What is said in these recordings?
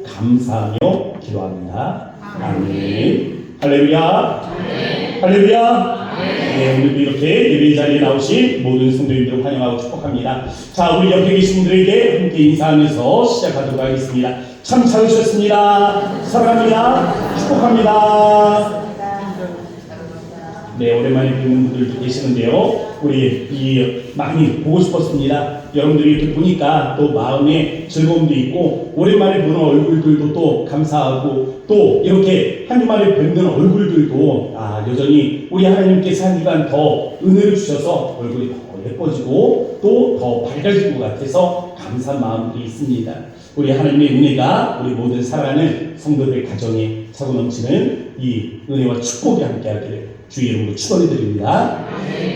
감사하며 기도합니다. 아멘. 할렐루야. 할렐루야. 네, 오늘도 이렇게 예배 자리에 나오신 모든 성도님들 환영하고 축복합니다. 자, 우리 옆에 계신 분들에게 함께 인사하면서 시작하도록 하겠습니다. 참 잘 오셨습니다. 사랑합니다. 축복합니다. 네, 오랜만에 뵙는 분들도 계시는데요. 우리 많이 보고 싶었습니다. 여러분들이 이렇게 보니까 또 마음에 즐거움도 있고, 오랜만에 보는 얼굴들도 또 감사하고, 또 이렇게 한 주만에 뵙는 얼굴들도 여전히 우리 하나님께서 한 주간 더 은혜를 주셔서 얼굴이 더 예뻐지고 또 더 밝아질 것 같아서 감사한 마음들이 있습니다. 우리 하나님의 은혜가 우리 모든 사랑하는 성도들 가정에 차고 넘치는 이 은혜와 축복이 함께하기를 주의 이름으로 축원해 드립니다.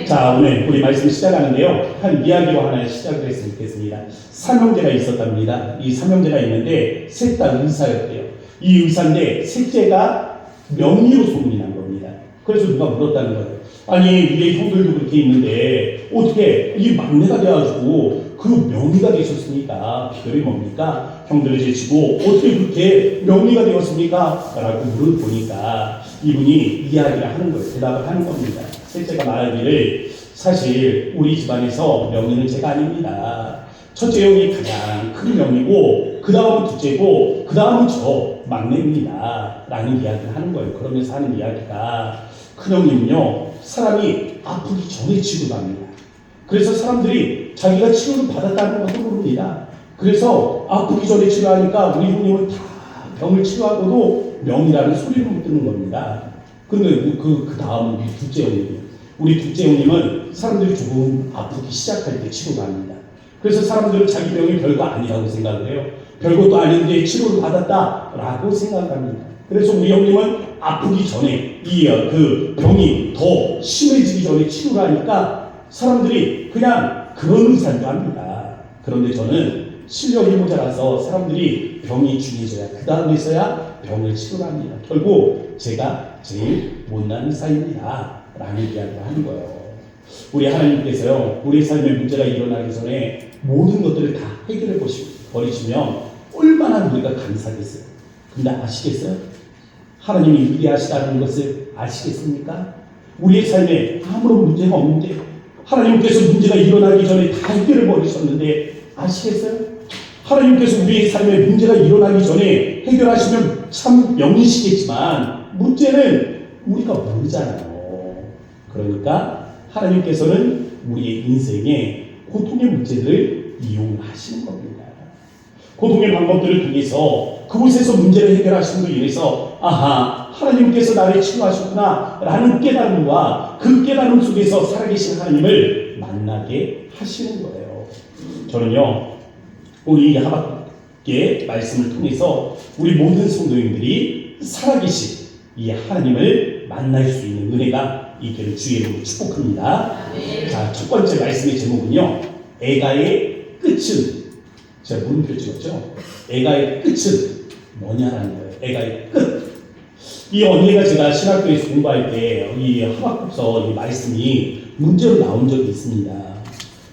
자, 오늘 우리 말씀 시작하는데요. 한 이야기로 하나 시작을 했으면 좋겠습니다. 삼형제가 있었답니다. 이 삼형제가 있는데 셋 다 의사였대요. 이 의사인데 셋째가 명의로 소문이 난 겁니다. 그래서 누가 물었다는 거예요. 아니, 우리 형들도 그렇게 있는데 어떻게 이 막내가 돼가지고 그 명의가 되셨습니까? 비결이 뭡니까? 형들을 제치고 어떻게 그렇게 명의가 되었습니까? 라고 물어보니까 이분이 이야기를 하는 거예요. 대답을 하는 겁니다. 셋째가 말하기를 사실 우리 집안에서 명의는 제가 아닙니다. 첫째 형이 가장 큰 명의고 그 다음은 둘째고 그 다음은 저 막내입니다. 라는 이야기를 하는 거예요. 그러면서 하는 이야기가 큰형님은요, 사람이 아프기 전에 치료합니다. 그래서 사람들이 자기가 치료를 받았다는 것도 모릅니다. 그래서 아프기 전에 치료하니까 우리 형님은 다 병을 치료하고도 명이라는 소리를 못 듣는 겁니다. 근데 그 다음은 우리 둘째 형님이에요. 우리 둘째 형님은 사람들이 조금 아프기 시작할 때 치료를 합니다. 그래서 사람들은 자기 병이 별거 아니라고 생각을 해요. 별것도 아닌데 치료를 받았다라고 생각합니다. 그래서 우리 형님은 아프기 전에 그 병이 더 심해지기 전에 치료를 하니까 사람들이 그냥 그런 의사인 줄 압니다. 그런데 저는 실력이 모자라서 사람들이 병이 중해져야 그 다음에서야 병을 치료합니다. 결국 제가 제일 못난 의사입니다. 라는 이야기를 하는 거예요. 우리 하나님께서요, 우리 삶에 문제가 일어나기 전에 모든 것들을 다 해결해 버리시면 얼마나 우리가 감사하겠어요. 근데 아시겠어요? 하나님이 위대하시다는 것을 아시겠습니까? 우리의 삶에 아무런 문제가 없는데 하나님께서 문제가 일어나기 전에 다 해결해 버리셨는데 아시겠어요? 하나님께서 우리의 삶에 문제가 일어나기 전에 해결하시면 참 명이시겠지만 문제는 우리가 모르잖아요. 그러니까 하나님께서는 우리의 인생에 고통의 문제들을 이용하시는 겁니다. 고통의 방법들을 통해서 그곳에서 문제를 해결하심으로 인해서 하나님께서 나를 치료하셨구나 라는 깨달음과 그 깨달음 속에서 살아계신 하나님을 만나게 하시는 거예요. 저는요, 우리 하박국의 말씀을 통해서 우리 모든 성도님들이 살아계신 이 하나님을 만날 수 있는 은혜가 있기를 주의 이름으로 축복합니다. 자, 첫 번째 말씀의 제목은요, 애가의 끝은, 제가 물음표 찍었죠? 애가의 끝은 뭐냐라는 거예요. 애가의 끝. 이 언니가 제가 신학교에서 공부할 때 이 하박국서 이 말씀이 문제로 나온 적이 있습니다.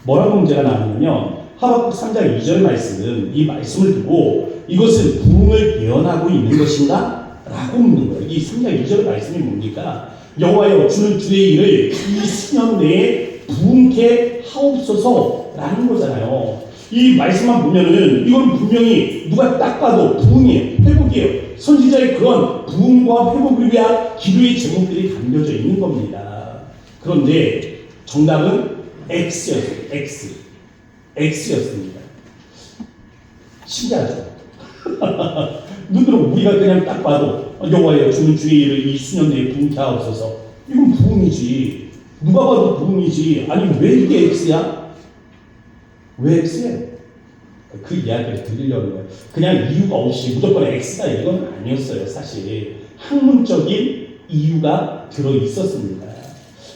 뭐라고 문제가 나왔냐면 하박국 3장 2절 말씀, 이 말씀을 두고 이것은 부흥을 예언하고 있는 것인가? 라고 묻는 거예요. 이 3장 2절 말씀이 뭡니까? 여호와여, 주는 주의 일을 이 수년 내에 부흥케 하옵소서 라는 거잖아요. 이 말씀만 보면은 이건 분명히 누가 딱 봐도 부흥이에요. 회복이에요. 선지자의 그런 부흥과 회복을 위한 기도의 제목들이 담겨져 있는 겁니다. 그런데 정답은 X였어요. X였습니다. 신기하죠? 눈으로 우리가 그냥 딱 봐도 여호와여, 주는 주의 일을 이 수년 내에 부흥케 하옵소서. 이건 부흥이지. 누가 봐도 부흥이지. 아니 왜 이게 X야? 왜 X예요? 그 이야기를 드리려는 거예요. 그냥 이유가 없이 무조건 X다 이건 아니었어요. 사실 학문적인 이유가 들어있었습니다.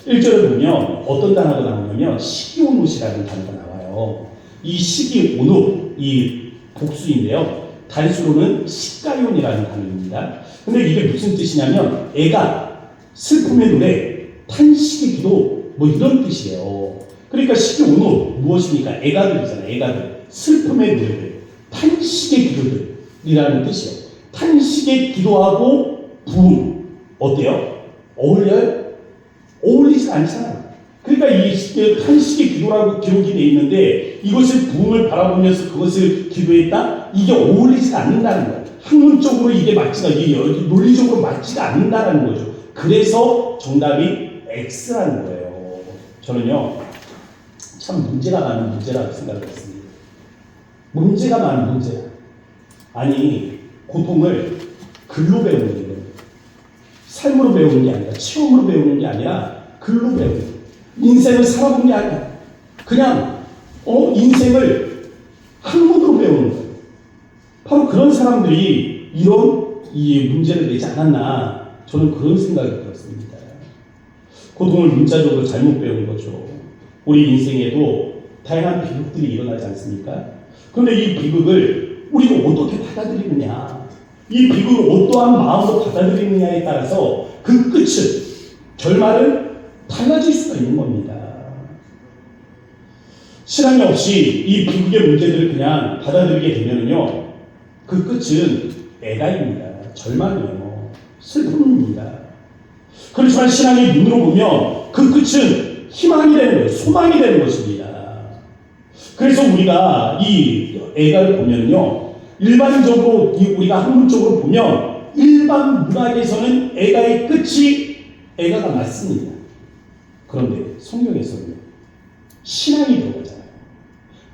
1절을 보면 어떤 단어가 나오냐면 시기오노시라는 단어가 나와요. 이 시기오노, 이 복수인데요, 단수로는 시가ион이라는 단어입니다. 근데 이게 무슨 뜻이냐면 애가 슬픔의 노래, 탄식의 기도 뭐 이런 뜻이에요. 그러니까 시기오노 무엇입니까? 애가들이잖아요. 애가들, 슬픔의 노래들, 탄식의 기도들, 이라는 뜻이요. 탄식에 기도하고 부흥 어때요? 어울려요? 어울리지 않잖아요. 그러니까 이 탄식의 기도라고 기록이 되어 있는데 이것을 부흥을 바라보면서 그것을 기도했다? 이게 어울리지 않는다는 거예요. 학문적으로 이게 이게 논리적으로 맞지가 않는다는 거죠. 그래서 정답이 X라는 거예요. 저는요 참 문제가 많은 문제라고 생각을 했습니다. 문제가 많은 문제야. 아니 고통을 글로 배우는 거예요. 삶으로 배우는 게 아니라 체험으로 배우는 게 아니라 글로 배우는 거예요. 인생을 살아본 게 아니라 그냥 인생을 학문으로 배우는 거예요. 바로 그런 사람들이 이런 이 문제를 내지 않았나 저는 그런 생각이 들었습니다. 고통을 문자적으로 잘못 배운 거죠. 우리 인생에도 다양한 비극들이 일어나지 않습니까? 그런데 이 비극을 우리가 어떻게 받아들이느냐, 이 비극을 어떠한 마음으로 받아들이느냐에 따라서 그 끝은, 결말은 달라질 수가 있는 겁니다. 신앙이 없이 이 비극의 문제들을 그냥 받아들이게 되면요, 그 끝은 애가입니다. 절망이에요. 슬픔입니다. 그렇지만 신앙의 눈으로 보면 그 끝은 희망이 되는 거예요. 소망이 되는 것입니다. 그래서 우리가 이 애가를 보면요, 일반적으로 우리가 학문적으로 보면 일반 문학에서는 애가의 끝이 애가가 맞습니다. 그런데 성경에서는 신앙이 들어가잖아요.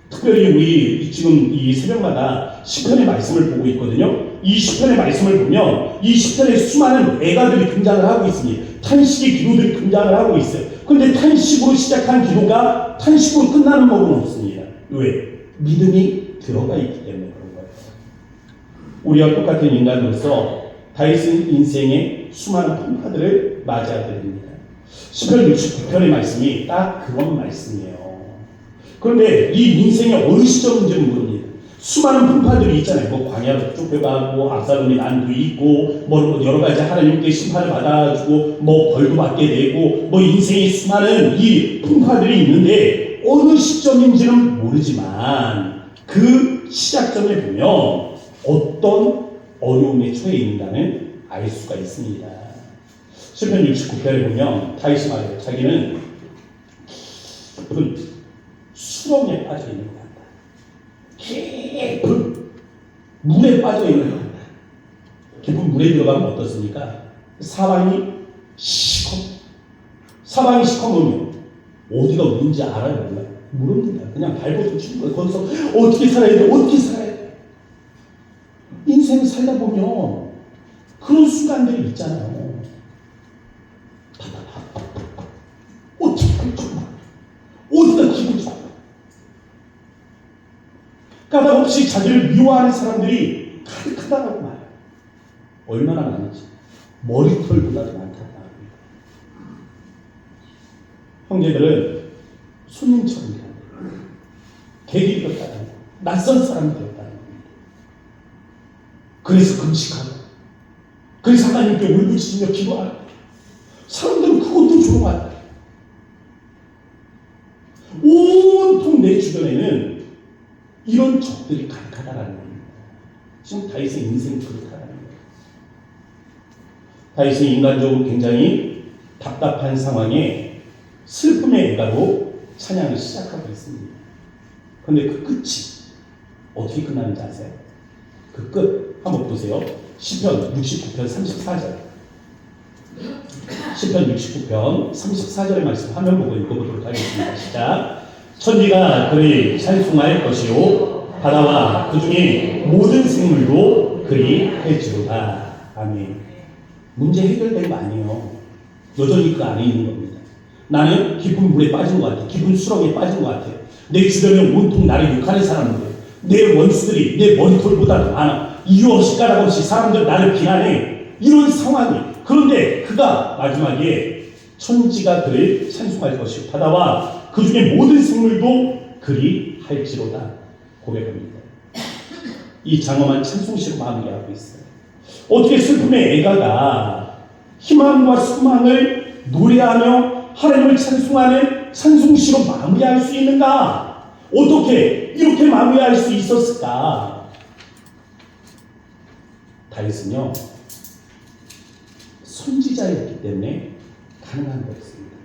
특별히 우리 지금 이 새벽마다 시편의 말씀을 보고 있거든요. 이 시편의 말씀을 보면 이 시편에 수많은 애가들이 등장을 하고 있습니다. 탄식의 기도들이 등장을 하고 있어요. 그런데 탄식으로 시작한 기도가 탄식으로 끝나는 법은 없습니다. 왜? 믿음이 들어가 있기 때문에 그런 거예요. 우리와 똑같은 인간으로서 다윗은 인생의 수많은 풍파들을 맞이하게 됩니다. 시편 69편의 말씀이 딱 그런 말씀이에요. 그런데 이 인생의 어느 시점인지는 모릅니다. 수많은 풍파들이 있잖아요. 뭐 광야로 쫓겨가고 압살롬이 난도 있고 뭐 여러 가지 하나님께 심판을 받아주고 뭐 벌도 받게 되고 뭐 인생의 수많은 이 풍파들이 있는데 어느 시점인지는 모르지만 그 시작점에 보면 어떤 어려움에 처해 있는가는 알 수가 있습니다. 시편 69편에 보면 다윗이 말해요. 자기는 깊은 수렁에 빠져 있는 것 같다. 깊은 물에 빠져 있는 것 같다. 깊은 물에 들어가면 어떻습니까? 사방이 시커매면 어디가 뭔지 알아요? 몰라요? 모릅니다. 그냥 발버둥 치는 거예요. 거기서 어떻게 살아야 돼? 어떻게 살아야 돼? 인생을 살다 보면 그런 순간들이 있잖아요. 어떻게 할지 몰라. 어디가 기분이 좋아. 까닭없이 자기를 미워하는 사람들이 가득하다고 말해요. 얼마나 많은지. 머리털보다도 많다고 말합니다. 형제들은 손님처럼 일합니다. 객이 되었다는 거예요. 낯선 사람이 되었다는 겁니다. 그래서 금식하고, 그래서 하나님께 울부짖으며 기도하고, 사람들은 그것도 좋아해요. 온통 내 주변에는 이런 적들이 가득하다라는 겁니다. 지금 다윗의 인생이 그렇다라는 거예요. 다윗은 인간적으로 굉장히 답답한 상황에 슬픔의 애가로 찬양을 시작하고 있습니다. 그런데 그 끝이 어떻게 끝나는지 아세요? 그 끝 한번 보세요. 시편 69편 34절. 시편 69편 34절의 말씀 화면 보고 읽어보도록 하겠습니다. 시작. 천지가 그리 찬송할 것이요 바다와 그 중에 모든 생물도 그리 할지로다. 아멘. 문제 해결된 거 아니에요. 여전히 그 안에 있는 겁니다. 나는 깊은 물에 빠진 것 같아. 깊은 수렁에 빠진 것 같아. 내 주변에 온통 나를 욕하는 사람들, 내 원수들이 내 머리털보다 많아. 이유 없이 까닭 없이 사람들 나를 비난해. 이런 상황이. 그런데 그가 마지막에 천지가 그를 찬송할 것이요 바다와 그 중에 모든 생물도 그리 할지로다 고백합니다. 이 장엄한 찬송시로 마무리하고 있어요. 어떻게 슬픔의 애가가 희망과 소망을 노래하며 하나님을 찬송하는 찬송시로 마무리할 수 있는가? 어떻게 이렇게 마무리할 수 있었을까? 다윗은요 선지자였기 때문에 가능한 거였습니다.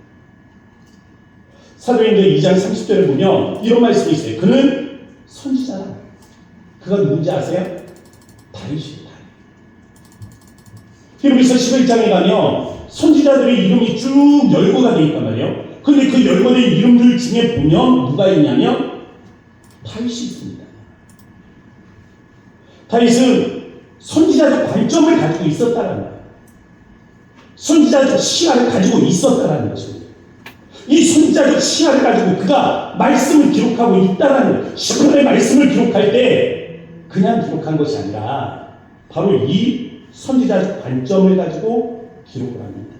사도행전 2장 30절에 보면 이런 말씀이 있어요. 그는 선지자라. 그가 누군지 아세요? 다윗입니다. 히브리서 11장에 가면 선지자들의 이름이 쭉 열거가 되어 있단 말이에요. 그런데 그 열거된 이름들 중에 보면 누가 있냐면 다윗이 있습니다. 다윗은 선지자적 관점을 가지고 있었다는 거예요. 선지자적 시야를 가지고 있었다는 것입니다. 이 선지자적 시야를 가지고 그가 말씀을 기록하고 있다는 거예요. 시편의 말씀을 기록할 때 그냥 기록한 것이 아니라 바로 이 선지자적 관점을 가지고 기록을 합니다.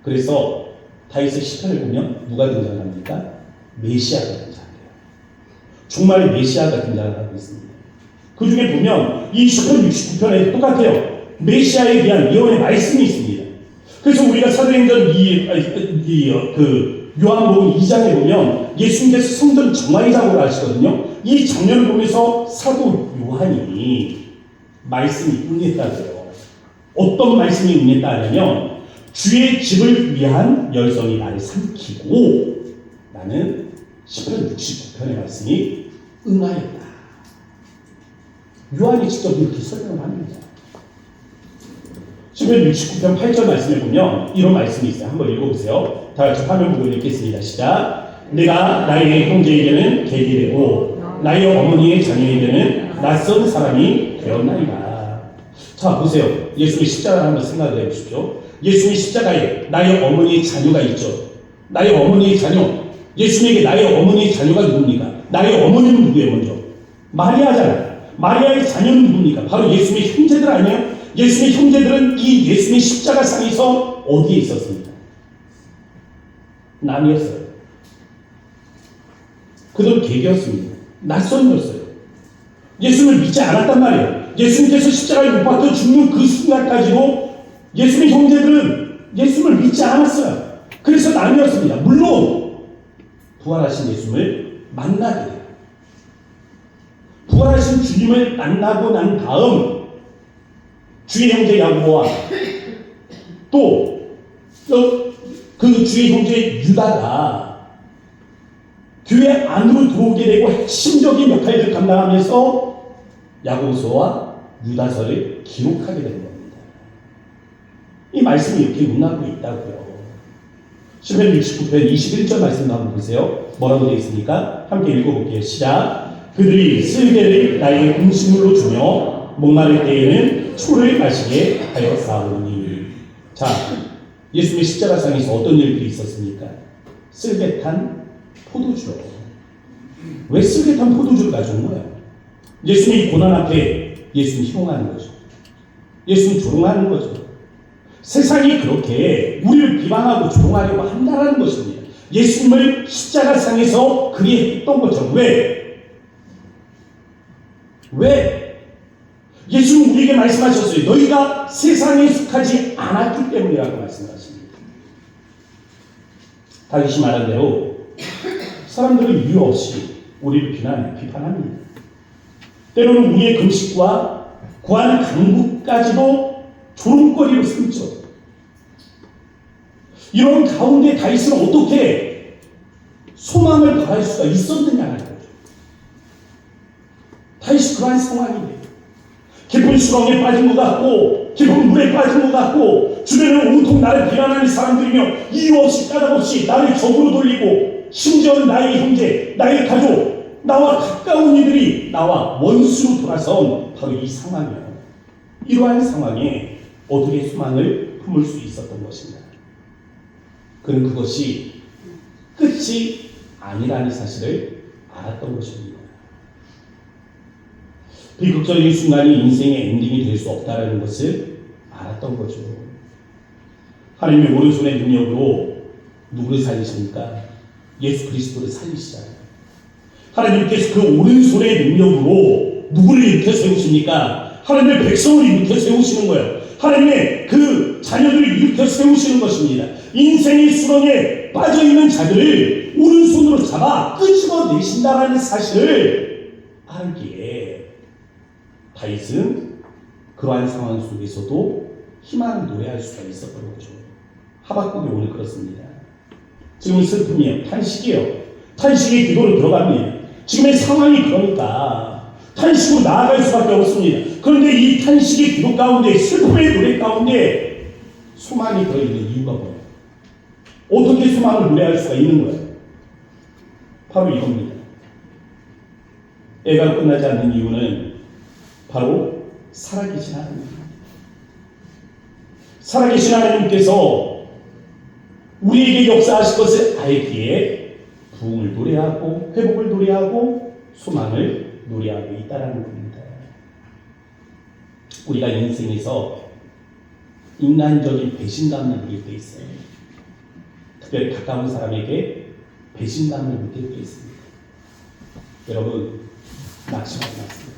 그래서 다윗의 시편을 보면 누가 등장합니까? 메시아가 등장해요. 종말의 메시아가 등장을 하고 있습니다. 그 중에 보면 이 시편 69편에 똑같아요. 메시아에 대한 예언의 말씀이 있습니다. 그래서 우리가 사도행전 요한복음 2장에 보면 예수님께서 성전 정화의 작업을 하시거든요. 이 장면을 보면서 사도 요한이 말씀이 응했다고요. 어떤 말씀이 응했다 하냐면 주의 집을 위한 열성이 나를 삼키고 나는 시편 69편의 말씀이 응하였다. 요한이 직접 이렇게 설명을 합니다. 시편 69편 8절 말씀에 보면 이런 말씀이 있어요. 한번 읽어보세요. 다 같이 화면 보고 읽겠습니다. 시작. 내가 나의 형제에게는 객이되고 나의 어머니의 자녀에게는 낯선 사람이 되었나이다. 자 보세요. 예수님의 십자가를 한번 생각을 해보십시오. 예수님의 십자가에 나의 어머니의 자녀가 있죠. 나의 어머니의 자녀. 예수님에게 나의 어머니의 자녀가 누굽니까? 나의 어머니는 누구예요 먼저? 마리아잖아요. 마리아의 자녀는 누굽니까? 바로 예수님의 형제들 아니에요? 예수님의 형제들은 이 예수님의 십자가상에서 어디에 있었습니까? 남이었어요. 그들은 객이었습니다. 낯선이었어요. 예수님을 믿지 않았단 말이에요. 예수님께서 십자가에 못 박혀 죽는 그 순간까지도 예수님의 형제들은 예수님을 믿지 않았어요. 그래서 남이었습니다. 물론 부활하신 예수님을 만나게 돼요. 부활하신 주님을 만나고 난 다음 주의 형제 야고보와 또 그 주의 형제 유다가 교회 안으로 들어오게 되고 핵심적인 역할을 감당하면서 야고보서와 유다서를 기록하게 된 겁니다. 이 말씀이 이렇게 응하고 있다고요. 시편 69편 21절 말씀 한번 보세요. 뭐라고 되어 있습니까? 함께 읽어볼게요. 시작. 그들이 쓸개를 나에게 음식물로 주며 목마를 때에는 초를 마시게 하여 싸우니. 자, 예수님의 십자가상에서 어떤 일들이 있었습니까? 쓸개탄 포도주로. 왜 쓸개탄 포도주를 가져온 거예요? 예수님의 고난 앞에 예수님 희롱하는 거죠. 예수님 조롱하는 거죠. 세상이 그렇게 우리를 비방하고 조롱하려고 한다는 것입니다. 예수님을 십자가상에서 그리 했던 거죠. 왜? 예수님 우리에게 말씀하셨어요. 너희가 세상에 속하지 않았기 때문이라고 말씀하십니다. 다윗이 말한 대로 사람들은 이유 없이 우리를 비판합니다. 때로는 우리의 금식과 구하는 강구까지도 조롱거리로 삼죠. 이런 가운데 다윗은 어떻게 소망을 바랄 수가 있었느냐는 거죠. 다윗이 그러한 상황이에요. 깊은 수렁에 빠진 것 같고 깊은 물에 빠진 것 같고 주변에는 온통 나를 비난하는 사람들이며 이유 없이 까닭없이 나를 적으로 돌리고 심지어는 나의 형제, 나의 가족, 나와 가까운 이들이 나와 원수로 돌아선 바로 이 상황이에요. 이러한 상황에 어떻게 소망을 품을 수 있었던 것인가? 그는 그것이 끝이 아니라는 사실을 알았던 것입니다. 비극적인 순간이 인생의 엔딩이 될 수 없다는 것을 알았던 거죠. 하나님의 오른손의 능력으로 누구를 살리십니까? 예수 그리스도를 살리시잖아요. 하나님께서 그 오른손의 능력으로 누구를 일으켜 세우십니까? 하나님의 백성을 일으켜 세우시는 거예요. 하나님의 그 자녀들을 일으켜 세우시는 것입니다. 인생의 수렁에 빠져있는 자들을 오른손으로 잡아 끄집어내신다라는 사실을 알기에 다윗은 그 그러한 상황 속에서도 희망을 노래할 수가 있었던 거죠. 하박국이 오늘 그렇습니다. 지금 슬픔이에요. 탄식이에요. 탄식의 기도로 들어갑니다. 지금의 상황이 그러니까 탄식으로 나아갈 수밖에 없습니다. 그런데 이 탄식의 기도 가운데, 슬픔의 노래 가운데 소망이 들어있는 이유가 뭐예요? 어떻게 소망을 노래할 수가 있는 거예요? 바로 이겁니다. 애가 끝나지 않는 이유는 바로 살아계신 하나님. 살아계신 하나님께서 우리에게 역사하실 것을 알기에 부흥을 노래하고 회복을 노래하고 소망을 노래하고 있다는 겁니다. 우리가 인생에서 인간적인 배신감을 느낄 때 있어요. 특별히 가까운 사람에게 배신감을 느낄 때 있습니다. 여러분, 낙심하지 마세요.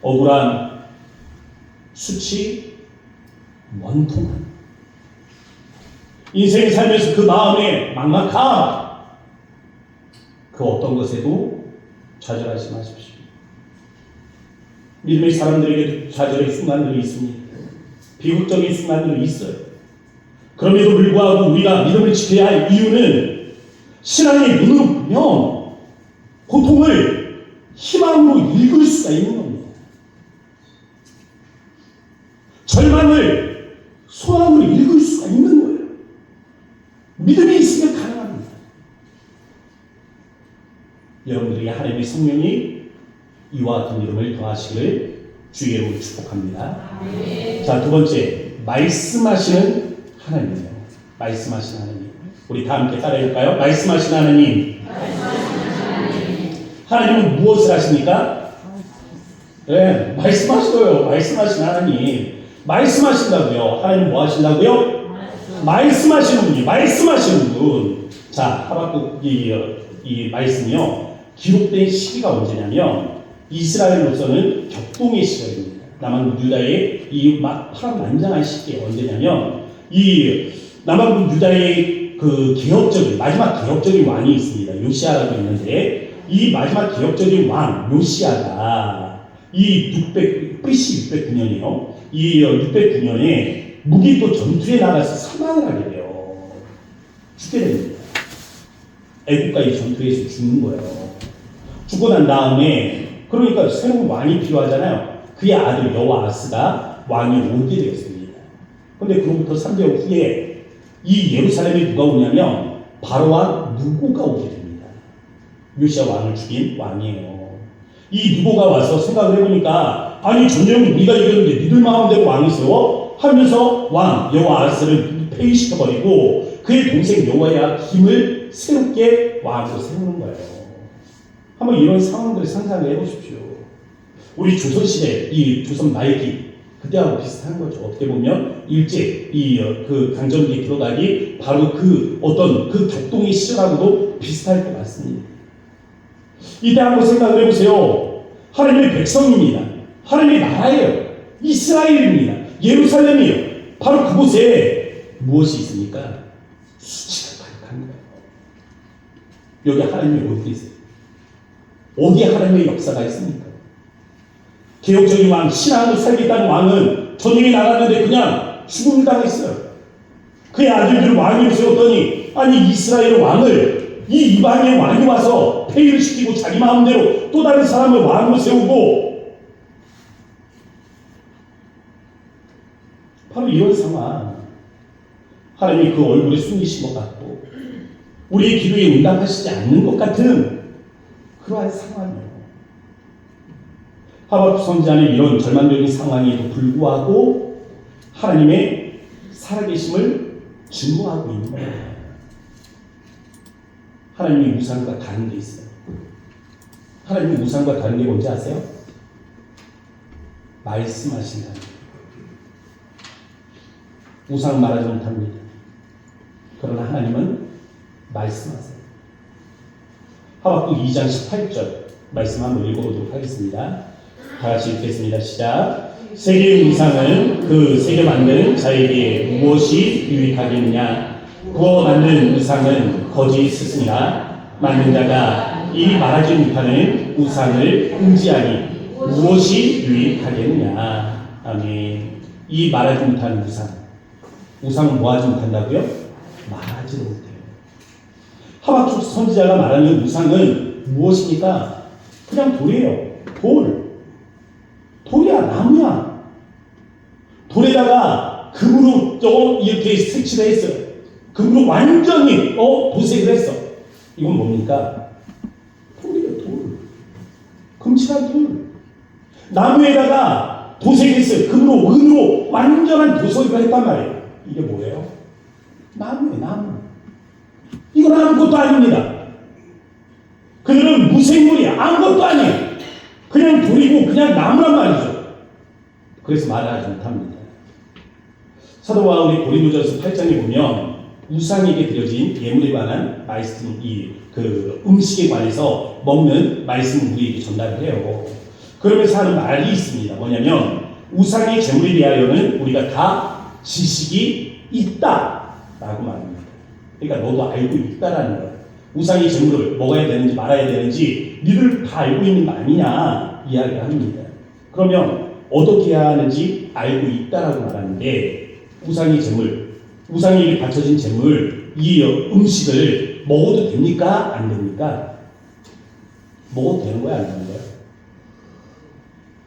억울한, 수치, 원통함, 인생을 살면서 그 마음의 막막함, 그 어떤 것에도 좌절하지 마십시오. 믿음의 사람들에게도 좌절의 순간들이 있습니다. 비극적인 순간들이 있어요. 그럼에도 불구하고 우리가 믿음을 지켜야 할 이유는 신앙의 눈으로 보면 고통을 희망으로 읽을 수가 있는 겁니다. 절망을 소망으로 읽을 수가 있는 거예요. 믿음이 있으면 가능합니다. 여러분들에게 하나님의 성령이 이와 같은 믿음을 더하시기를 주의 이름으로 축복합니다. 자, 두 번째, 말씀하시는 하나님이에요. 말씀하시는 하나님. 우리 다 함께 따라해볼까요? 말씀하시는 하나님. 하나님은 무엇을 하십니까? 네, 말씀하시고요. 말씀하시는 하나님. 말씀하신다고요. 하나님 뭐 하신다고요? 말씀하시는 분이, 말씀하시는 분. 자, 하박국 이 말씀이요. 기록된 시기가 언제냐면 이스라엘로서는 격동의 시절입니다. 남한국 유다의 이 파란만장한 시기가 언제냐면 이 남한국 유다의 그 개혁적인 마지막 개혁적인 왕이 있습니다. 요시아라고 있는데 이 마지막 개혁적인 왕 요시아가 이 BC 609년이요. 이 609년에 무기또 전투에 나가서 사망을 하게 돼요. 죽게 됩니다. 애국과의 전투에서 죽는 거예요. 죽고 난 다음에 그러니까 새로운 왕이 필요하잖아요. 그의 아들 여호아스가 왕이 오게 되었습니다. 그런데 그로부터 3개월 후에 이 예루살렘에 누가 오냐면 바로왕 누고가 오게 됩니다. 요시아 왕을 죽인 왕이에요. 이 누고가 와서 생각을 해보니까 아니 전쟁은 우리가 이겼는데 니들 마음대로 왕을 세워? 하면서 왕 여호아스를 폐위시켜버리고 그의 동생 여호야김을 새롭게 왕으로 세우는 거예요. 한번 이런 상황들을 상상을 해보십시오. 우리 조선시대 이 조선 말기 그때하고 비슷한 거죠. 어떻게 보면 일제 그 강점기에 들어가기 바로 그 어떤 그 격동의 시절하고도 비슷할 것 같습니다. 이때 한번 생각을 해보세요. 하나님의 백성입니다. 하나님의 나라예요. 이스라엘입니다. 예루살렘이에요. 바로 그곳에 무엇이 있습니까? 수치가 가득한 거예요. 여기 하나님이 어디 있어요? 어디에 하나님의 역사가 있습니까? 개혁적인 왕, 신앙으로 살겠다는 왕은 전쟁에 나갔는데 그냥 죽음을 당했어요. 그의 아들들을 왕으로 세웠더니 아니 이스라엘 왕을 이 이방의 왕이 와서 폐위를 시키고 자기 마음대로 또 다른 사람을 왕으로 세우고 바로 이런 상황. 하나님이 그 얼굴에 숨기신 것 같고 우리의 기도에 응답하시지 않는 것 같은 그러한 상황이에요. 하박국 선지자는 이런 절망적인 상황에도 불구하고 하나님의 살아계심을 증거하고 있는 거예요. 하나님의 우상과 다른 게 있어요. 하나님의 우상과 다른 게 뭔지 아세요? 말씀하신다는 거예요. 우상 말하지 못합니다. 그러나 하나님은 말씀하세요. 하박국 2장 18절 말씀 한번 읽어보도록 하겠습니다. 다 같이 읽겠습니다. 시작. 세계의 우상은 그 세계 만든 자에게 무엇이 유익하겠느냐? 구워 만든 우상은 거짓 스승이라 만든 자가 이 말하지 못하는 우상을 금지하니 무엇이 유익하겠느냐. 아멘. 이 말하지 못하는 우상. 우상은 뭐 하지 못한다고요? 말하지 못해요. 하박국 선지자가 말하는 우상은 무엇입니까? 그냥 돌이에요. 돌이야, 나무야. 돌에다가 금으로 이렇게 색칠을 했어요. 금으로 완전히 도색을 했어. 이건 뭡니까? 돌이에요, 돌. 금칠한 돌. 나무에다가 도색했어요. 금으로, 은으로 완전한 도색을 했단 말이에요. 이게 뭐예요? 나무예요, 나무. 이건 아무것도 아닙니다. 그들은 무생물이야. 아무것도 아니에요. 그냥 돌이고 그냥 나무란 말이죠. 그래서 말을 하지 못합니다. 사도 바울이 고린도전서 8장에 보면 우상에게 드려진 예물에 관한 말씀, 음식에 관해서 먹는 말씀을 우리에게 전달을 해요. 그러면서 하는 말이 있습니다. 뭐냐면 우상의 제물에 대하여는 우리가 다 지식이 있다라고 말합니다. 그러니까 너도 알고 있다라는 거예요. 우상의 제물을 먹어야 되는지 말아야 되는지 니들 다 알고 있는 거 아니냐 이야기를 합니다. 그러면 어떻게 해야 하는지 알고 있다라고 말하는데 우상의 제물, 우상에게 바쳐진 제물, 이 음식을 먹어도 됩니까? 안 됩니까? 먹어도 되는 거야? 안 되는 거야?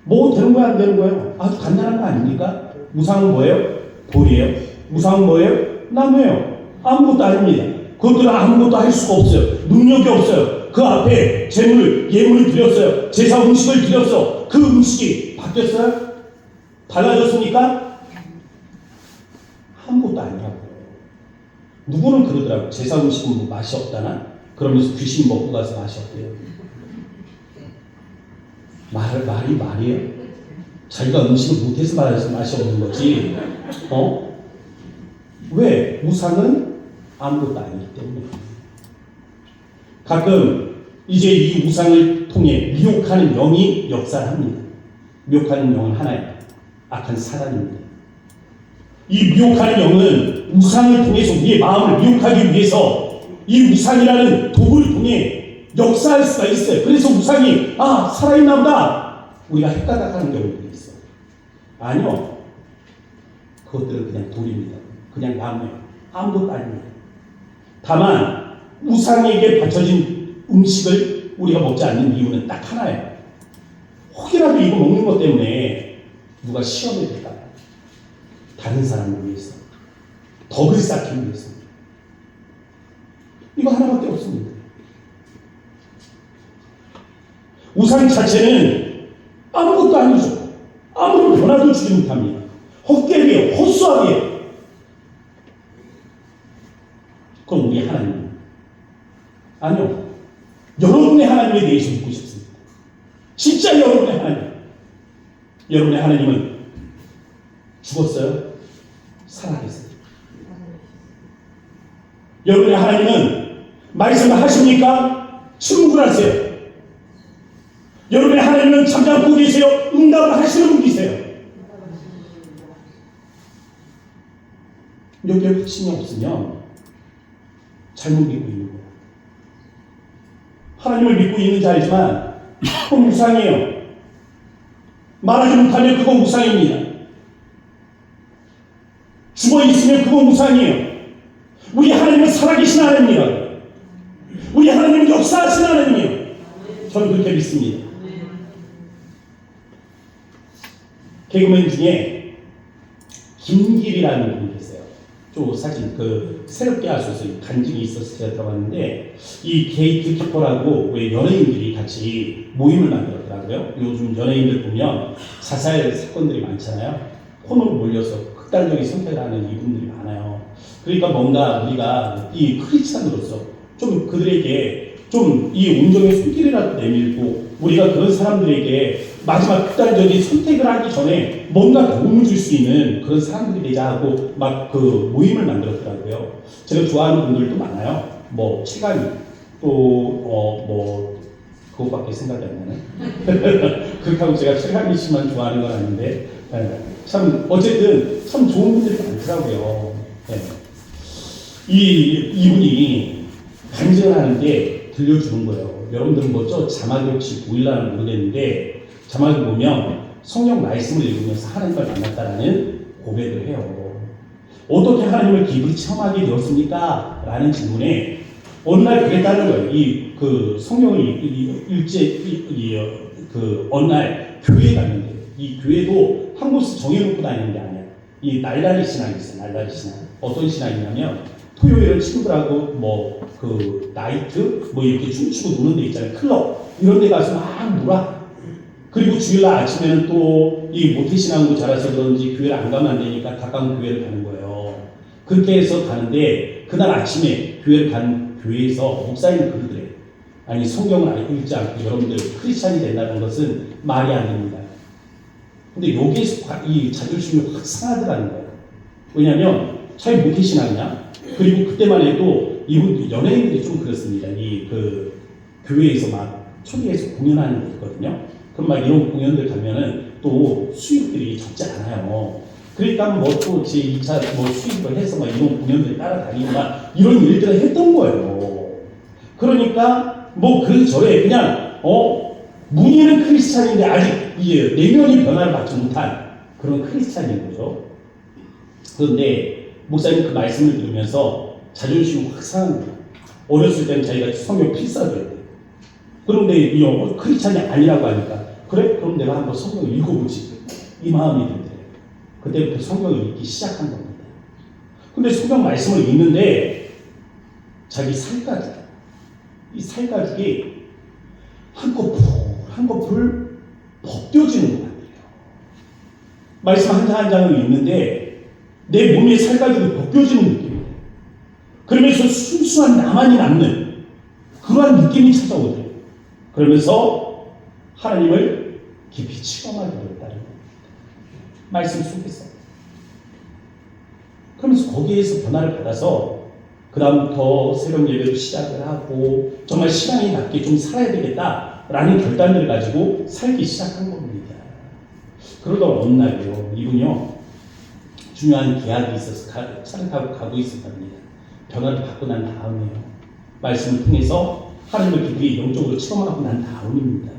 먹어도 되는 거야? 안 되는 거예요? 아주 간단한 거 아닙니까? 우상은 뭐예요? 돌이에요. 우상은 뭐예요? 나무예요. 아무것도 아닙니다. 그것들은 아무것도 할 수가 없어요. 능력이 없어요. 그 앞에 예물을 드렸어요. 제사 음식을 드렸어. 그 음식이 바뀌었어요? 달라졌습니까? 아무것도 아니라고요. 누구는 그러더라고요. 제사 음식은 뭐 맛이 없다나? 그러면서 귀신 먹고 가서 맛이 없대요. 말이에요? 자기가 음식을 못해서 말해서 맛이 없는 거지. 왜? 우상은 아무것도 아니기 때문에. 가끔 이제 이 우상을 통해 미혹하는 영이 역사를 합니다. 미혹하는 영은 하나예요. 악한 사단입니다. 이 미혹하는 영은 우상을 통해서 우리의 마음을 미혹하기 위해서 이 우상이라는 도구를 통해 역사할 수가 있어요. 그래서 우상이 살아있나 보다 우리가 헷갈아가는 경우들이 있어요. 아니요. 그것들은 그냥 돌입니다. 그냥 나무예요. 아무것도 아닙니다. 다만 우상에게 바쳐진 음식을 우리가 먹지 않는 이유는 딱 하나예요. 혹이라도 이거 먹는 것 때문에 누가 시험에 될까 봐요. 다른 사람을 위해서, 덕을 쌓기 위해서. 이거 하나밖에 없습니다. 우상 자체는 아무것도 아니죠. 아무런 변화도 주지 못합니다. 헛개비예요. 헛수학이에요. 그럼 우리 하나님? 아니요. 여러분의 하나님에 대해서 묻고 싶습니다. 진짜 여러분의 하나님. 여러분의 하나님은 죽었어요? 살아계세요. 여러분의 하나님은 말씀을 하십니까? 침묵을 하세요. 여러분의 하나님은 잠잠고 계세요? 응답을 하시는 분이세요. 여기에 확신이 없으면 잘못 믿고 있는 거예요. 하나님을 믿고 있는지 알지만 그건 우상이에요. 말하지 못하면 그건 우상입니다. 죽어있으면 그건 우상이에요. 우리 하나님은 살아계신 하나님이라고. 우리 하나님은 역사하신 하나님이에요. 저는 그렇게 믿습니다. 개그맨 중에 김길이라는 분이 계세요. 사실 새롭게 하셔서 간증이 있어서 제가 들어봤는데 이 게이트키퍼라고 왜 연예인들이 같이 모임을 만들었더라고요. 요즘 연예인들 보면 자살 사건들이 많잖아요. 코너로 몰려서 극단적인 선택을 하는 이분들이 많아요. 그러니까 뭔가 우리가 이 크리스찬으로서 좀 그들에게 좀 이 온정의 손길이라도 내밀고 우리가 그런 사람들에게 마지막 극단적인 선택을 하기 전에 뭔가 도움을 줄 수 있는 그런 사람들이 되자 하고 막 모임을 만들었더라고요. 제가 좋아하는 분들도 많아요. 뭐 최강희 또 그것밖에 생각이 안 나네. 그렇다고 제가 최강희 씨만 좋아하는 건 아닌데 참 어쨌든 참 좋은 분들이 많더라고요. 이분이 간증을 하는 게 들려주는 거예요. 여러분들은 뭐죠? 자막이 혹시 보일라는 모르겠는데 자막을 보면 성경 말씀을 읽으면서 하나님을 만났다라는 고백을 해요. 어떻게 하나님을 깊이 체험하게 되었습니까? 라는 질문에 어느 날 그랬다는 거예요. 그 성경을 어느 날 교회에 갔는데 이 교회도 한 곳을 정해놓고 다니는 게 아니야. 이 날라리 신앙이 있어요. 날라리 신앙. 어떤 신앙이냐면 토요일은 친구들하고 나이트 이렇게 춤추고 노는 데 있잖아요. 클럽 이런 데 가서 막 놀아. 그리고 주일날 아침에는 또 이 모태신앙으로 자라서 그런지 교회를 안 가면 안 되니까 가까운 교회를 가는 거예요. 그렇게 해서 가는데 그날 아침에 교회를 간 교회에서 목사님이 그러더래. 아니 성경을 읽지 않고 여러분들 크리스찬이 된다는 것은 말이 안 됩니다. 근데 여기에서 이 자존심이 확 상하더라는 거예요. 왜냐하면 자기 모태신앙이냐? 그리고 그때만 해도 이분 연예인들이 좀 그렇습니다. 교회에서 막 초대해서 공연하는 거 있거든요. 그럼 막 이런 공연들 가면은 또 수익들이 적지 않아요. 그러니까 또 제2차 수익을 해서 막 이런 공연들 따라다니고 막 이런 일들을 했던 거예요. 그러니까 그 절에 그냥 문의는 크리스찬인데 아직 내면이 변화를 받지 못한 그런 크리스찬인 거죠. 그런데 목사님 그 말씀을 들으면서 자존심이 확 상한 거예요. 어렸을 때는 자기가 성경 필사였대. 그런데 크리스찬이 아니라고 하니까 그래? 그럼 내가 한번 성경을 읽어보지. 이 마음이 들더래요. 그때부터 성경을 읽기 시작한 겁니다. 근데 성경 말씀을 읽는데 자기 이 살가죽이 한꺼풀 벗겨지는 것 같아요. 말씀 한 장 한 장을 읽는데 내 몸의 살가죽이 벗겨지는 느낌이에요. 그러면서 순수한 나만이 남는 그러한 느낌이 찾아오더래요. 그러면서 하나님을 깊이 체험하게 되었다는 겁니다. 말씀 속에서. 그러면서 거기에서 변화를 받아서 그 다음부터 새벽 예배를 시작을 하고 정말 신앙이 낮게 좀 살아야 되겠다라는 결단을 가지고 살기 시작한 겁니다. 그러던 어느 날이요. 이분이요. 중요한 계약이 있어서 차를 타고 가고 있었답니다. 변화를 받고 난 다음에요. 말씀을 통해서 하나님을 깊이 영적으로 체험하고 난 다음입니다.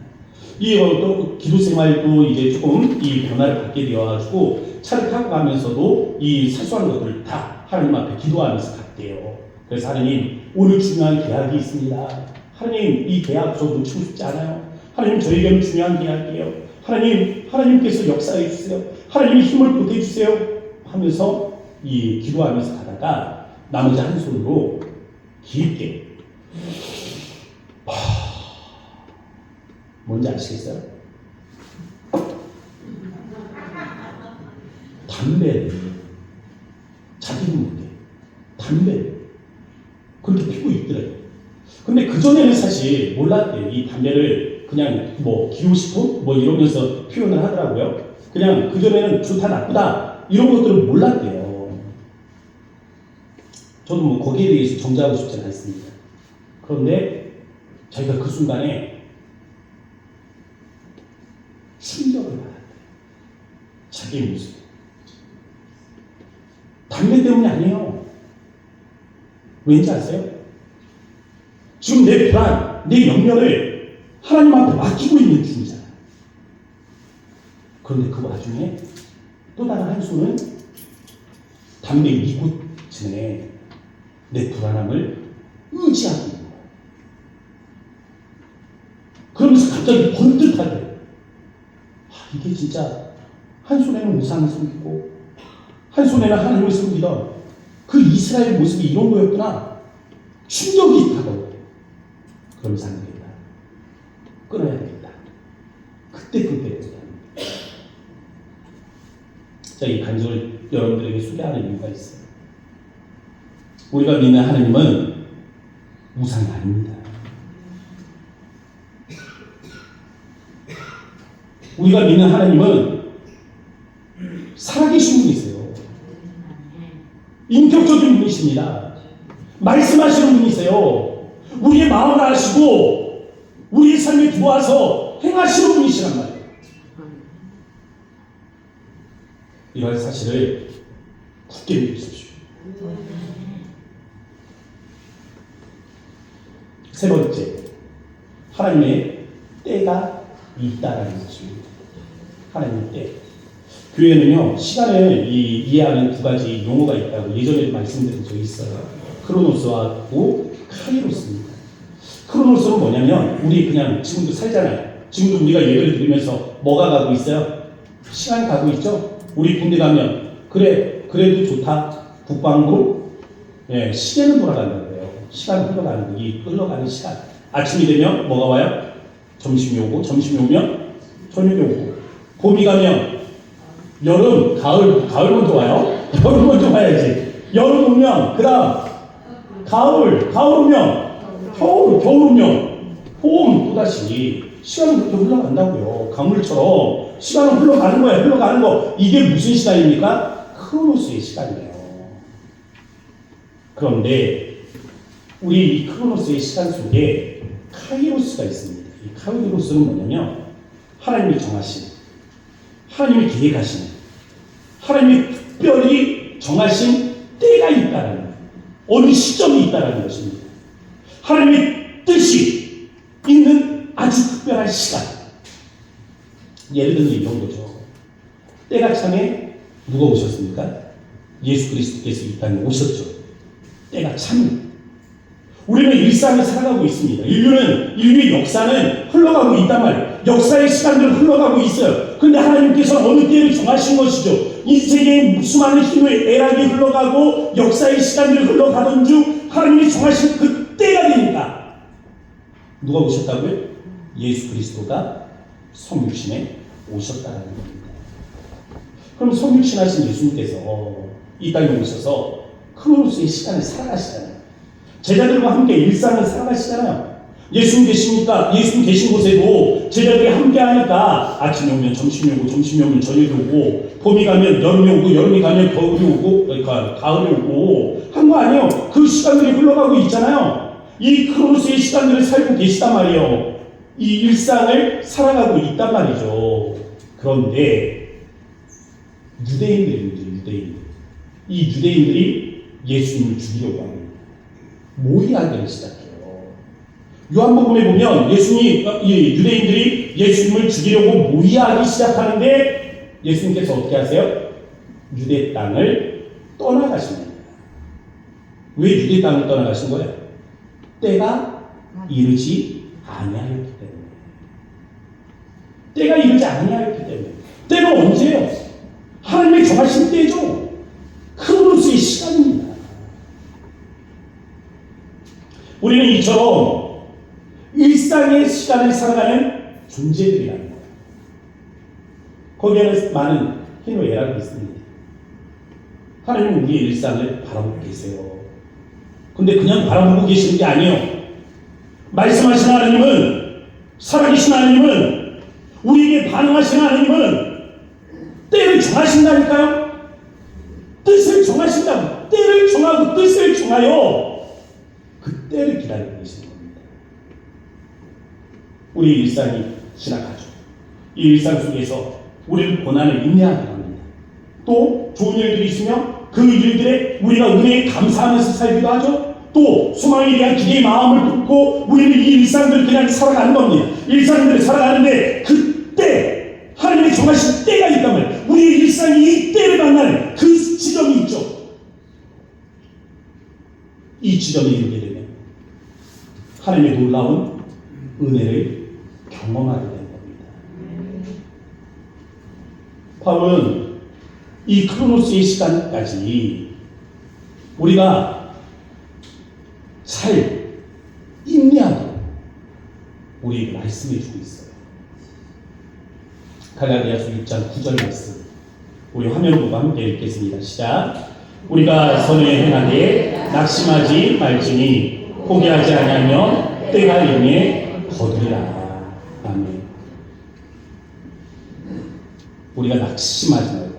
또 기도 생활도 이제 조금 이 변화를 받게 되어가지고 차를 타고 가면서도 이 사소한 것들을 다 하나님 앞에 기도하면서 갔대요. 그래서 하나님 오늘 중요한 계약이 있습니다. 하나님 이 계약 저 놓치고 싶지 않아요. 하나님 저에게는 중요한 계약이에요. 하나님께서 역사해 주세요. 하나님 힘을 보태주세요. 하면서 이 기도하면서 가다가 나머지 한 손으로 깊게 뭔지 아시겠어요? 담배를 자기는 못해. 담배를 그렇게 피고 있더래요. 근데 그전에는 사실 몰랐대요. 이 담배를 그냥 기호식품 이러면서 표현을 하더라고요. 그냥 그전에는 좋다 나쁘다 이런 것들을 몰랐대요. 저도 거기에 대해서 정죄하고 싶지는 않습니다. 그런데 자기가 그 순간에 충격을 받았대요. 자기의 모습. 담배 때문이 아니에요. 왠지 아세요? 지금 내 불안, 내 영역을 하나님 앞에 맡기고 있는 중이잖아요. 그런데 그 와중에 또 다른 한 손은 담배 이곳쯤에 내 불안함을 의지하고 있는 거예요. 그러면서 갑자기 번뜩하게 이게 진짜 한 손에는 우상을 섬기고 한 손에는 하나님을 섬기던 그 이스라엘 모습이 이런 거였구나. 충격이 다가오고 그러면서 안 되겠다. 끊어야 되겠다. 그때 끊게 되겠다. 자, 이 간증을 여러분들에게 소개하는 이유가 있어요. 우리가 믿는 하나님은 우상이 아닙니다. 우리가 믿는 하나님은 살아계신 분이세요. 인격적인 분이십니다. 말씀하시는 분이세요. 우리의 마음을 아시고 우리의 삶에 들어와서 행하시는 분이시란 말이에요. 이러한 사실을 굳게 믿으십시오. 세 번째, 하나님의 때가 있다라는 것입니다. 하나님 때. 교회는요, 시간을 이해하는 두 가지 용어가 있다고 예전에도 말씀드린 적이 있어요. 크로노스하고 카이로스입니다. 크로노스는 뭐냐면, 우리 그냥 지금도 살잖아요. 지금도 우리가 예배를 드리면서 뭐가 가고 있어요? 시간 가고 있죠? 우리 군대 가면, 그래, 그래도 좋다. 국방부, 예, 시계는 돌아간다는 거예요. 시간 흘러가는 거, 이 흘러가는 시간. 아침이 되면 뭐가 와요? 점심이 오고, 점심이 오면 저녁이 오고, 봄이 가면 여름, 가을 먼저 와요. 여름 먼저 와야지. 여름 오면, 그 다음, 가을 오면, 겨울 오면, 봄, 또다시. 시간은 그렇게 흘러간다고요. 강물처럼. 시간은 흘러가는 거예요. 흘러가는 거. 이게 무슨 시간입니까? 크로노스의 시간이에요. 그런데, 우리 이 크로노스의 시간 속에 카이로스가 있습니다. 이 카이로스는 뭐냐면, 하나님이 정하신, 하나님이 계획하신, 하나님이 특별히 정하신 때가 있다는 거예요. 어느 시점이 있다는 것입니다. 하나님의 뜻이 있는 아주 특별한 시간. 예를 들면 이 정도죠. 때가 참에 누가 오셨습니까? 예수 그리스도께서 이 땅에 오셨죠. 때가 참. 우리는 일상을 살아가고 있습니다. 인류의 역사는 흘러가고 있단 말이에요. 역사의 시간들은 흘러가고 있어요. 그런데 하나님께서는 어느 때를 정하신 것이죠. 이 세계에 수많은 희노의 애락이 흘러가고 역사의 시간들이 흘러가던 중 하나님이 정하신 그 때가 되니까 누가 오셨다고요? 예수 그리스도가 성육신에 오셨다는 겁니다. 그럼 성육신하신 예수님께서 이 땅에 오셔서 크로노스의 시간을 살아가시잖아요. 제자들과 함께 일상을 살아가시잖아요. 예수님 계시니까, 예수님 계신 곳에도 제자들이 함께 하니까 아침이 오면 점심이 오고, 점심이 오면 저녁이 오고, 봄이 가면 여름이 오고, 여름이 가면 겨울이 오고, 그러니까 가을이 오고, 한 거 아니에요. 그 시간들이 흘러가고 있잖아요. 이 크로노스의 시간들을 살고 계시단 말이에요. 이 일상을 살아가고 있단 말이죠. 그런데, 유대인들입니다, 유대인들. 이 유대인들이 예수님을 죽이려고 합니다. 모의하기를 시작해요. 요한복음에 보면 유대인들이 예수님을 죽이려고 모의하기 시작하는데 예수님께서 어떻게 하세요? 유대 땅을 떠나가십니다. 왜 유대 땅을 떠나가신 거예요? 때가 이르지 아니하였기 때문에. 때가 이르지 아니하였기 때문에. 때는 언제예요? 하나님의 정하신 때죠. 크로노스의 시간입니다. 우리는 이처럼 일상의 시간을 살아가는 존재들이라는 거예요. 거기에는 많은 희노애락이 있습니다. 하나님은 우리의 일상을 바라보고 계세요. 근데 그냥 바라보고 계시는 게 아니에요. 말씀하신 하나님은, 살아계신 하나님은, 우리에게 반응하신 하나님은 때를 정하신다니까요. 뜻을 정하신다고. 때를 정하고 뜻을 정하여 그 때를 기다리고 계시는 겁니다. 우리 일상이 지나가죠. 이 일상 속에서 우리는 고난을 인내하게 합니다. 또 좋은 일들이 있으면 그 일들에 우리가 은혜에 감사하면서 살기도 하죠. 또 소망에 대한 기대의 마음을 품고 우리는 이 일상들을 그냥 살아가는 겁니다. 일상들을 살아가는데 그때 하나님의 정하신 때가 있단 말이에요. 우리의 일상이 이 때를 만나는 그 지점이 있죠. 이 지점에 이르게 되면 하나님의 놀라운 은혜를 경험하게 되는 겁니다. 바울은 이 크로노스의 시간까지 우리가 잘 인내하도록 우리에게 말씀해 주고 있어요. 갈라디아서 6장 9절 말씀 우리 화면으로 함께 읽겠습니다. 시작. 우리가 선을 행하되 낙심하지 말지니 포기하지 아니하며 때가 이르매 거두리라. 아멘. 우리가 낙심하지 말고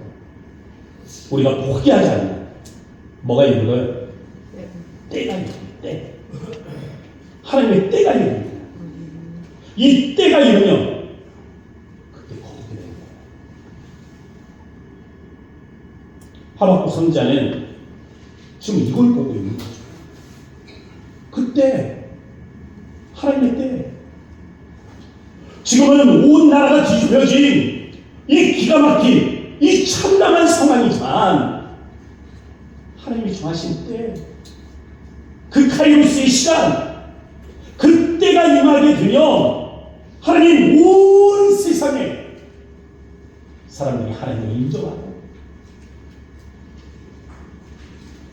우리가 포기하지 않으면 뭐가 있는 거예요? 때가 있는 때. 하나님의 때가 있는 거예요. 이 때가 이르면 그때 거두게 되는 거예요. 하박국 선지자는 지금 이걸 보고 있는 거죠. 그때 하나님의 때. 지금은 온 나라가 뒤집혀진 이 기가 막힌 이 참담한 상황이지만 하나님이 정하신 때 그 카이로스의 시간 그때가 임하게 되면 하나님 온 세상에 사람들이 하나님을 인정하고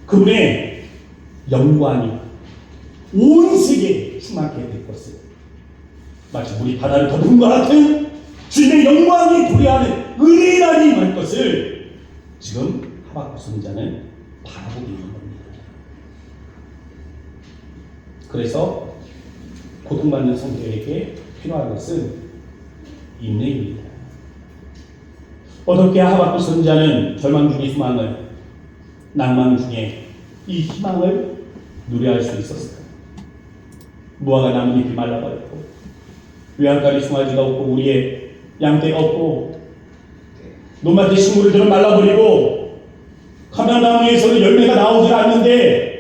그분의 영광이 온 세계에 충만하게 될 것을 마치 우리 바다를 덮은 것 같은 주님의 영광이 도래하는 은혜의 날이 임할 것을 지금 하박국 선지자는 바라보고 있는 겁니다. 그래서 고통받는 성도에게 필요한 것은 인내입니다. 어떻게 하박국 선지자는 절망 중의 희망을, 낭만 중에 이 희망을 누려할 수 있었을까? 무화과 나뭇잎이 말라버렸고 외양간에 송아지가 없고 우리의 양떼가 없고 논밭의 식물들은 말라버리고 감람나무에서는 열매가 나오질 않는데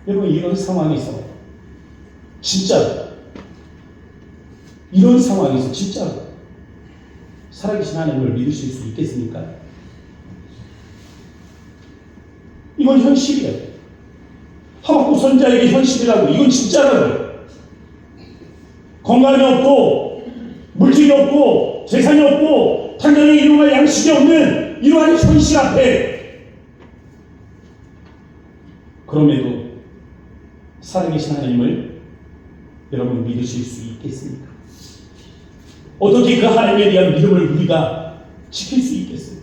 여러분 이런 상황에서 진짜로 이런 상황에서 진짜로 살아계신 하나님을 믿으실 수 있겠습니까? 이건 현실이에요. 하박국 선지자에게 현실이라고 이건 진짜라고요. 건강이 없고 물질이 없고 재산이 없고 당장에 이루어갈 양식이 없는 이러한 현실 앞에 그럼에도 살아계신 하나님을 여러분 믿으실 수 있겠습니까? 어떻게 그 하나님에 대한 믿음을 우리가 지킬 수 있겠어요?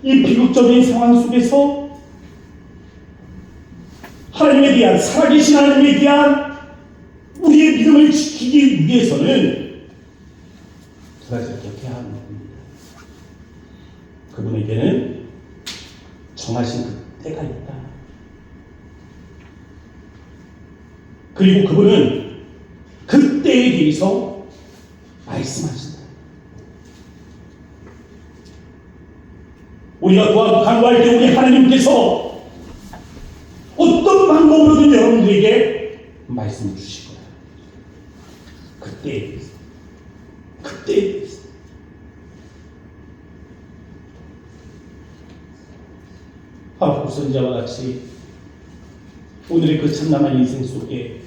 이 비극적인 상황 속에서 하나님에 대한 살아계신 하나님에 대한 우리의 믿음을 지키기 위해서는 두 가지를 기억해야 하는 겁니다. 그분에게는 정하신 그 때가 있다. 그리고 그분은 그 때에 대해서 말씀하신다. 우리가 간구할 때 우리 하나님께서 어떤 방법으로든 여러분들에게 말씀을 주실 거예요. 그때에 대해서. 그때에 대해서. 하박국 선지자와 같이 오늘의 그 참담한 인생 속에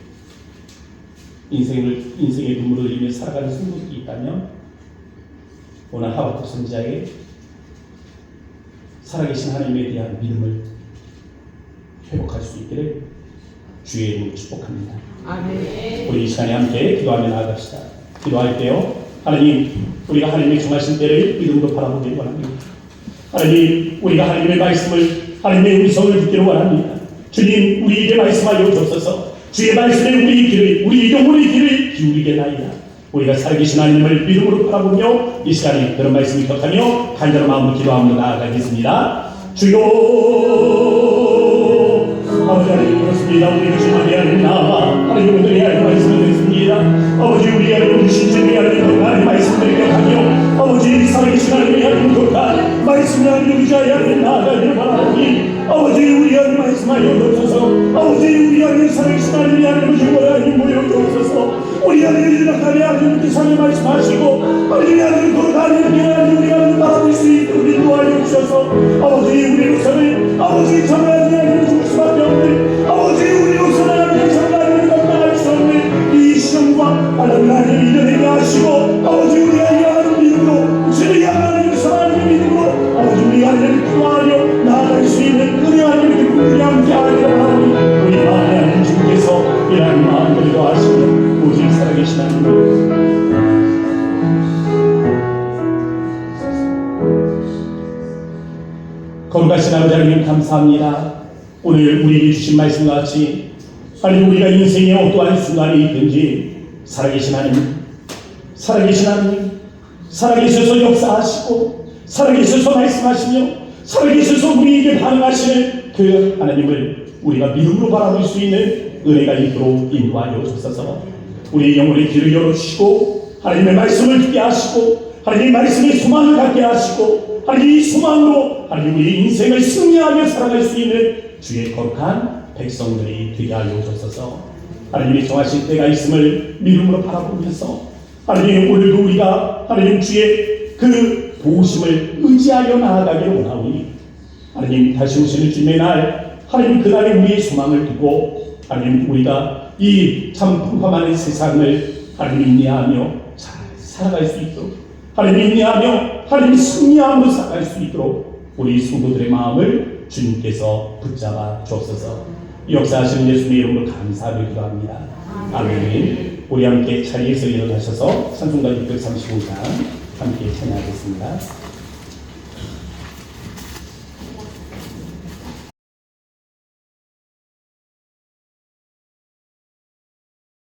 인생의 눈물을 흘리며 살아가는 성도들이 있다면 오늘 하박국 선지자의 살아계신 하나님에 대한 믿음을 회복할 수 있기를 주의 이름으로 축복합니다. 아멘. 우리 이 시간에 함께 기도하며 나아갑시다. 기도할 때요 하나님 우리가 하나님의 정하신 때를 믿음으로 바라보기를 원합니다. 하나님 우리가 하나님의 말씀을 하나님의 음성을 듣기를 원합니다. 주님 우리에게 말씀하여 주옵소서. 주의 말씀에 우리 영혼의 귀를 기울이게나이다. 우리가 살아계신 하나님을 믿음으로 바라보며 이 시간에 그런 말씀을 기억하며 간절한 마음으로 기도하며 나아가겠습니다. 주여 아버지 하나님 그렇습니다. 우리 주님 하나님 나와 하나님 오늘의 하나님 말씀을 듣습니다. 아버지 우리 하나님 주신 주님의 하나님 거룩한 말씀을 기억하며 아버지 살아계신 하나님의 하나님 거룩한 말씀을 하나님 의지하여 하나님 나아가기를 바라오니 아버지 우리 하나님 말씀하여 주옵소서. 아버지 우리 하나님 살아계신 하나님의 하나님을 주님을 하나님 모여 주옵소서. 우리 하나님 이렇게 하나님께서 말씀하시고 우리 하나님 거룩한 하나님 우리 하나님 바라볼 수 있도록 인도하여 주셔서 아버지 우리로서는 아버지 정말 하나님을 줄 수밖에 없는 아버지 우리로서는 하나님 정말 하나님을 감당할 수 없는 이 시험과 하나님 이겨내게 하시고 아버지 우리 하나님 믿음으로 주의 하나님을 사랑하는 믿음으로 아버지 우리 하나님을 기도하며 나아갈 수 있는 은혜 하나님께 우리 함께 하리라 하나님 우리 마음의 하나님 주께서 이 하나님 마음을 도와하시며 오직 살아계신 하나님 거룩하신 아버지 하나님 감사합니다. 오늘 우리에게 주신 말씀과 같이 하나님 우리가 인생의 어떠한 순간에 있든지 살아계신 하나님 살아계셔서 역사하시고 살아계셔서 말씀하시며 살아계셔서 우리에게 반응하시는 그 하나님을 우리가 믿음으로 바라볼 수 있는 은혜가 있도록 인도하여 주옵소서. 우리의 영혼의 귀를 열어주시고 하나님의 말씀을 듣게 하시고 하나님의 말씀에 소망을 갖게 하시고 하나님 이 소망으로 하나님 우리 인생을 승리하며 살아갈 수 있는 주의 거룩한 백성들이 되게 하여 주옵소서. 하나님이 정하신 때가 있음을 믿음으로 바라보면서 하나님, 오늘도 우리가 하나님 주의 그 도우심을 의지하여 나아가기를 원하오니 하나님, 다시 오시는 주님의 날, 하나님 그날에 우리의 소망을 두고 하나님, 우리가 이 참 풍파만의 세상을 하나님 인내하며 잘 살아갈 수 있도록, 하나님 인내하며 하나님 승리함으로 살아갈 수 있도록 우리 성도들의 마음을 주님께서 붙잡아 주옵소서. 역사하시는 예수님의 이름으로 감사하며 기도합니다. 아멘. 우리 함께 자리에서 일어나셔서 찬송가 635장 함께 찬양하겠습니다.